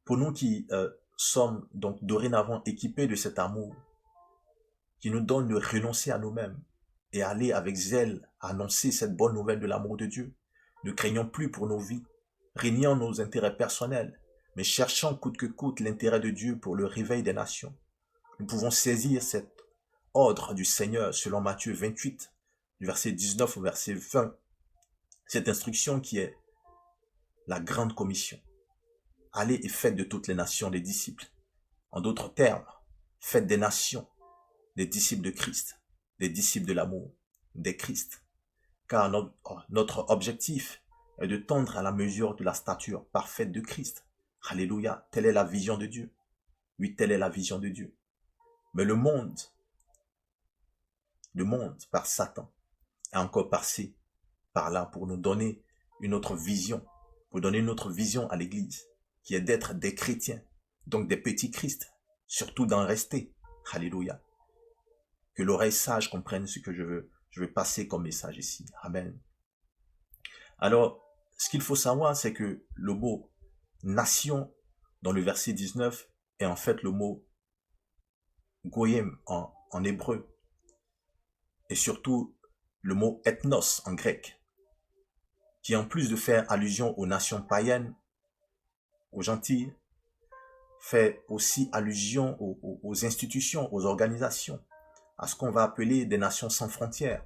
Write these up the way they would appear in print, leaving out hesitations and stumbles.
Pour nous qui sommes donc dorénavant équipés de cet amour, qui nous donne de renoncer à nous-mêmes et aller avec zèle annoncer cette bonne nouvelle de l'amour de Dieu. Ne craignons plus pour nos vies, régnant nos intérêts personnels, mais cherchant coûte que coûte l'intérêt de Dieu pour le réveil des nations. Nous pouvons saisir cet ordre du Seigneur selon Matthieu 28, du verset 19 au verset 20, cette instruction qui est la grande commission. Allez et faites de toutes les nations des disciples. En d'autres termes, faites des nations des disciples de Christ, des disciples de l'amour, des Christ. Car notre objectif est de tendre à la mesure de la stature parfaite de Christ. Alléluia, telle est la vision de Dieu. Oui, telle est la vision de Dieu. Mais le monde, par Satan, est encore passé par là pour nous donner une autre vision, pour donner une autre vision à l'Église, qui est d'être des chrétiens, donc des petits Christ, surtout d'en rester. Alléluia. Que l'oreille sage comprenne ce que je veux passer comme message ici. Amen. Alors, ce qu'il faut savoir, c'est que le mot nation, dans le verset 19, est en fait le mot goyim en hébreu, et surtout le mot ethnos en grec, qui en plus de faire allusion aux nations païennes, aux gentils, fait aussi allusion aux institutions, aux organisations, à ce qu'on va appeler des nations sans frontières.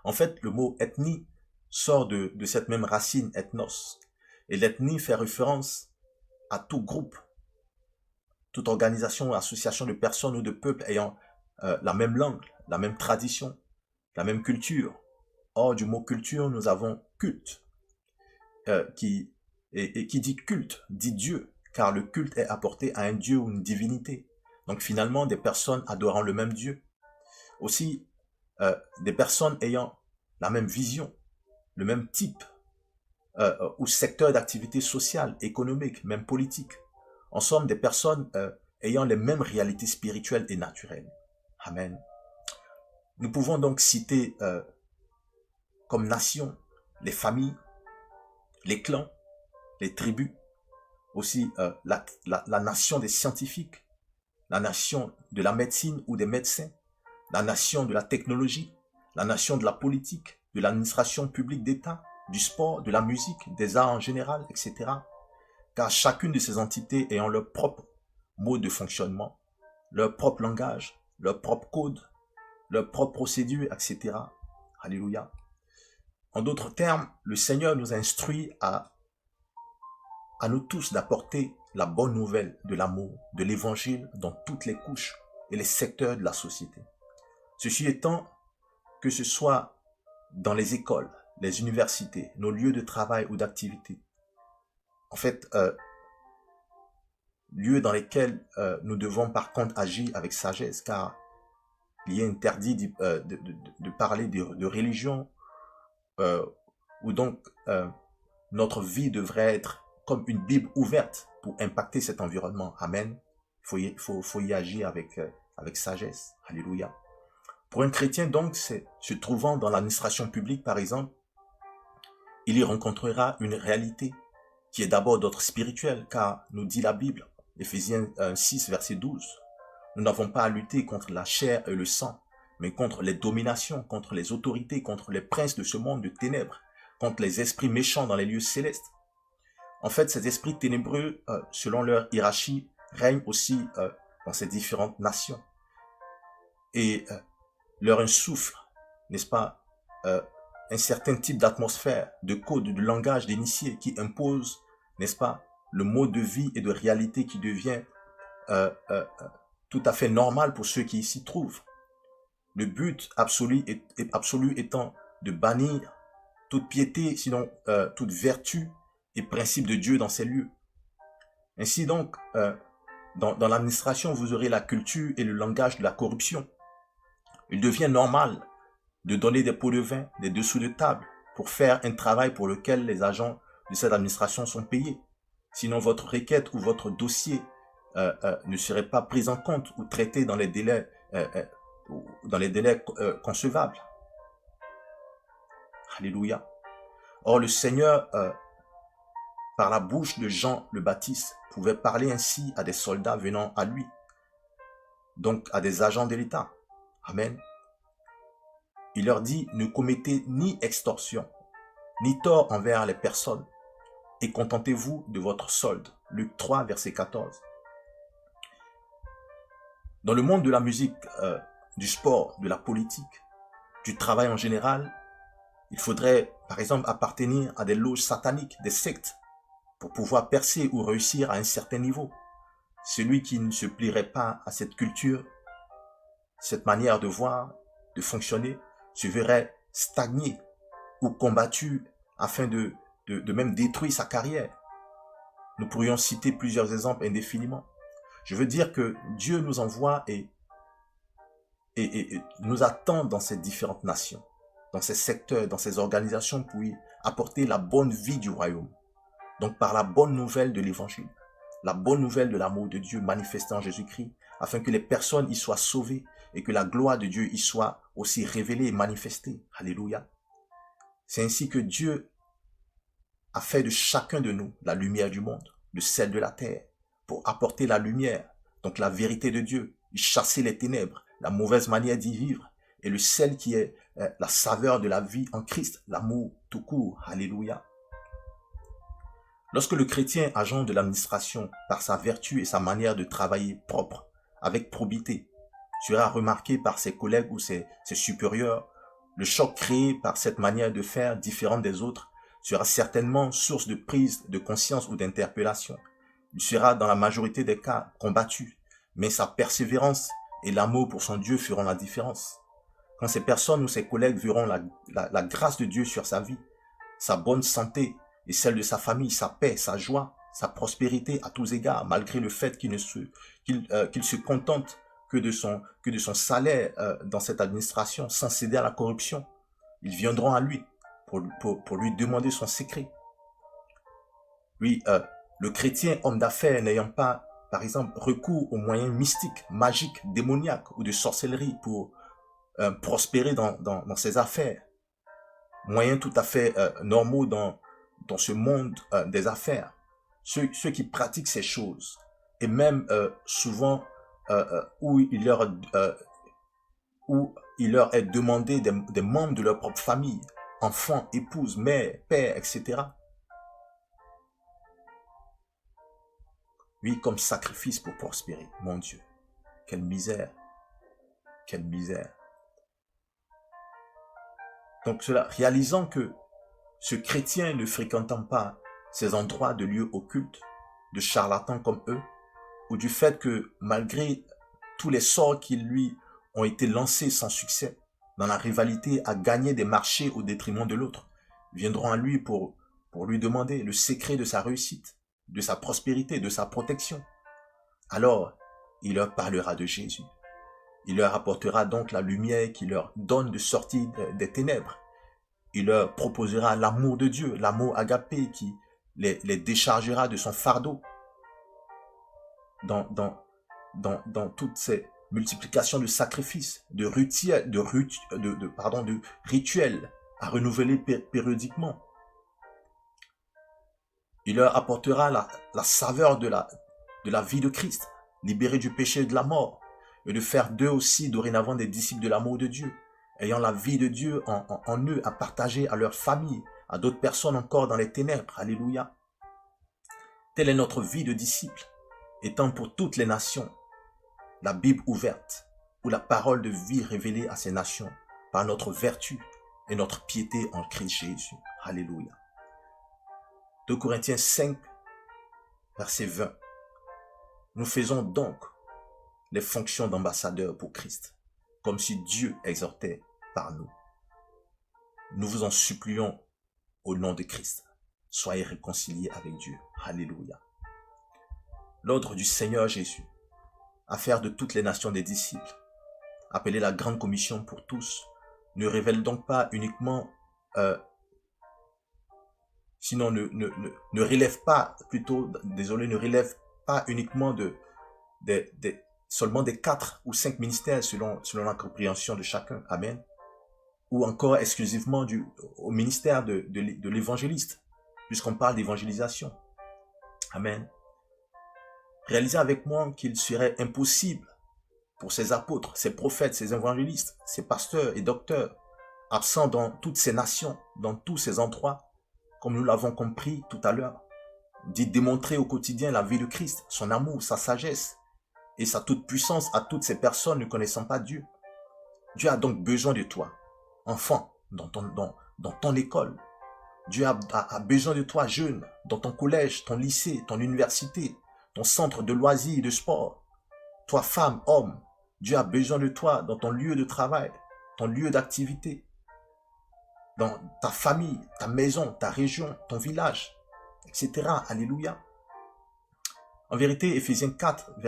En fait, le mot ethnie sort de cette même racine ethnos. Et l'ethnie fait référence à tout groupe, toute organisation ou association de personnes ou de peuples ayant la même langue, la même tradition, la même culture. Hors du mot culture, nous avons culte, qui dit culte, dit Dieu, car le culte est apporté à un Dieu ou une divinité. Donc finalement, des personnes adorant le même Dieu. Aussi, des personnes ayant la même vision, le même type ou secteur d'activité sociale, économique, même politique. En somme, des personnes ayant les mêmes réalités spirituelles et naturelles. Amen. Nous pouvons donc citer comme nation les familles, les clans, les tribus, aussi la nation des scientifiques, la nation de la médecine ou des médecins, la nation de la technologie, la nation de la politique, de l'administration publique d'État, du sport, de la musique, des arts en général, etc. Car chacune de ces entités ayant leur propre mode de fonctionnement, leur propre langage, leur propre code, leur propre procédure, etc. Alléluia. En d'autres termes, le Seigneur nous instruit à nous tous d'apporter la bonne nouvelle de l'amour, de l'évangile dans toutes les couches et les secteurs de la société. Ceci étant, que ce soit dans les écoles, les universités, nos lieux de travail ou d'activité, en fait, lieux dans lesquels nous devons par contre agir avec sagesse, car il est interdit de parler de religion, où donc notre vie devrait être comme une Bible ouverte pour impacter cet environnement. Amen. Il faut y agir avec sagesse. Alléluia. Pour un chrétien, donc, se trouvant dans l'administration publique, par exemple, il y rencontrera une réalité qui est d'abord d'ordre spirituel, car nous dit la Bible, Éphésiens 6, verset 12, nous n'avons pas à lutter contre la chair et le sang, mais contre les dominations, contre les autorités, contre les princes de ce monde de ténèbres, contre les esprits méchants dans les lieux célestes. En fait, ces esprits ténébreux, selon leur hiérarchie, règnent aussi dans ces différentes nations. Et leur insuffle, n'est-ce pas, un certain type d'atmosphère, de code, de langage d'initié qui impose, n'est-ce pas, le mode de vie et de réalité qui devient tout à fait normal pour ceux qui s'y trouvent. Le but absolu étant de bannir toute piété, sinon toute vertu et principe de Dieu dans ces lieux. Ainsi donc, dans l'administration, vous aurez la culture et le langage de la corruption. Il devient normal de donner des pots de vin, des dessous de table, pour faire un travail pour lequel les agents de cette administration sont payés. Sinon, votre requête ou votre dossier ne serait pas pris en compte ou traité dans les délais, concevables. Alléluia. Or, le Seigneur par la bouche de Jean le Baptiste, pouvait parler ainsi à des soldats venant à lui, donc à des agents de l'État. Amen. Il leur dit, ne commettez ni extorsion, ni tort envers les personnes, et contentez-vous de votre solde. Luc 3, verset 14. Dans le monde de la musique, du sport, de la politique, du travail en général, il faudrait, par exemple, appartenir à des loges sataniques, des sectes, pour pouvoir percer ou réussir à un certain niveau. Celui qui ne se plierait pas à cette culture, cette manière de voir, de fonctionner, se verrait stagné ou combattu afin de même détruire sa carrière. Nous pourrions citer plusieurs exemples indéfiniment. Je veux dire que Dieu nous envoie et nous attend dans ces différentes nations, dans ces secteurs, dans ces organisations pour y apporter la bonne vie du royaume. Donc par la bonne nouvelle de l'évangile, la bonne nouvelle de l'amour de Dieu manifesté en Jésus-Christ, afin que les personnes y soient sauvées et que la gloire de Dieu y soit aussi révélée et manifestée. Alléluia. C'est ainsi que Dieu a fait de chacun de nous la lumière du monde, le sel de la terre, pour apporter la lumière, donc la vérité de Dieu, y chasser les ténèbres, la mauvaise manière d'y vivre, et le sel qui est la saveur de la vie en Christ, l'amour tout court. Alléluia. Lorsque le chrétien agent de l'administration, par sa vertu et sa manière de travailler propre, avec probité, sera remarqué par ses collègues ou ses supérieurs, le choc créé par cette manière de faire différente des autres sera certainement source de prise de conscience ou d'interpellation. Il sera dans la majorité des cas combattu, mais sa persévérance et l'amour pour son Dieu feront la différence. Quand ces personnes ou ses collègues verront la grâce de Dieu sur sa vie, sa bonne santé et celle de sa famille, sa paix, sa joie, sa prospérité à tous égards, malgré le fait qu'il se contente que de son salaire dans cette administration, sans céder à la corruption, ils viendront à lui pour lui demander son secret. Oui, le chrétien homme d'affaires n'ayant pas, par exemple, recours aux moyens mystiques, magiques, démoniaques ou de sorcellerie pour prospérer dans ses affaires, moyens tout à fait normaux dans ce monde des affaires, ceux qui pratiquent ces choses, et même souvent où il leur est demandé des membres de leur propre famille, enfants, épouses, mères, pères, etc. Oui, comme sacrifice pour prospérer. Mon Dieu, quelle misère, quelle misère. Donc cela, réalisant que ce chrétien ne fréquentant pas ces endroits de lieux occultes, de charlatans comme eux, ou du fait que malgré tous les sorts qui lui ont été lancés sans succès, dans la rivalité à gagner des marchés au détriment de l'autre, viendront à lui pour lui demander le secret de sa réussite, de sa prospérité, de sa protection. Alors, il leur parlera de Jésus. Il leur apportera donc la lumière qui leur donne de sortir des ténèbres. Il leur proposera l'amour de Dieu, l'amour agapé qui les déchargera de son fardeau. Dans toutes ces multiplications de sacrifices, de rituels à renouveler périodiquement. Il leur apportera la saveur de la vie de Christ, libérés du péché et de la mort, et de faire d'eux aussi dorénavant des disciples de l'amour de Dieu, ayant la vie de Dieu en eux à partager à leur famille, à d'autres personnes encore dans les ténèbres. Alléluia. Telle est notre vie de disciples, étant pour toutes les nations la Bible ouverte, ou la parole de vie révélée à ces nations par notre vertu et notre piété en Christ Jésus. Alléluia. 2 Corinthiens 5, verset 20. Nous faisons donc les fonctions d'ambassadeurs pour Christ, comme si Dieu exhortait par nous. Nous vous en supplions au nom de Christ. Soyez réconciliés avec Dieu. Alléluia. L'ordre du Seigneur Jésus, à faire de toutes les nations des disciples, appelé la grande commission pour tous, ne révèle donc pas uniquement, ne relève pas, ne relève pas uniquement seulement des 4 ou 5 ministères selon la compréhension de chacun. Amen. Ou encore exclusivement au ministère de l'évangéliste, puisqu'on parle d'évangélisation. Amen. Réalisez avec moi qu'il serait impossible pour ces apôtres, ces prophètes, ces évangélistes, ces pasteurs et docteurs, absents dans toutes ces nations, dans tous ces endroits, comme nous l'avons compris tout à l'heure, d'y démontrer au quotidien la vie de Christ, son amour, sa sagesse et sa toute-puissance à toutes ces personnes ne connaissant pas Dieu. Dieu a donc besoin de toi, enfant, dans ton école. Dieu a besoin de toi, jeune, dans ton collège, ton lycée, ton université, ton centre de loisirs et de sport. Toi, femme, homme, Dieu a besoin de toi dans ton lieu de travail, ton lieu d'activité, dans ta famille, ta maison, ta région, ton village, etc. Alléluia. En vérité, Éphésiens 4, du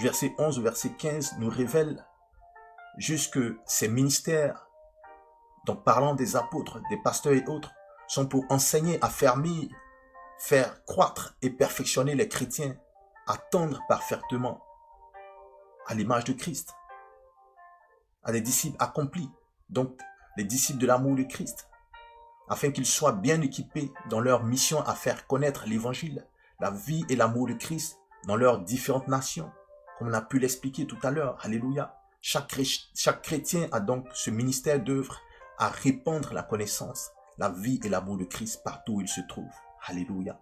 verset 11 au verset 15, nous révèle juste que ces ministères, donc parlant des apôtres, des pasteurs et autres, sont pour enseigner, affermir, faire croître et perfectionner les chrétiens à tendre parfaitement à l'image de Christ, à des disciples accomplis, donc les disciples de l'amour de Christ, afin qu'ils soient bien équipés dans leur mission à faire connaître l'évangile, la vie et l'amour de Christ dans leurs différentes nations, comme on a pu l'expliquer tout à l'heure. Alléluia. Chaque chrétien a donc ce ministère d'œuvre à répandre la connaissance, la vie et l'amour de Christ partout où il se trouve. Alléluia.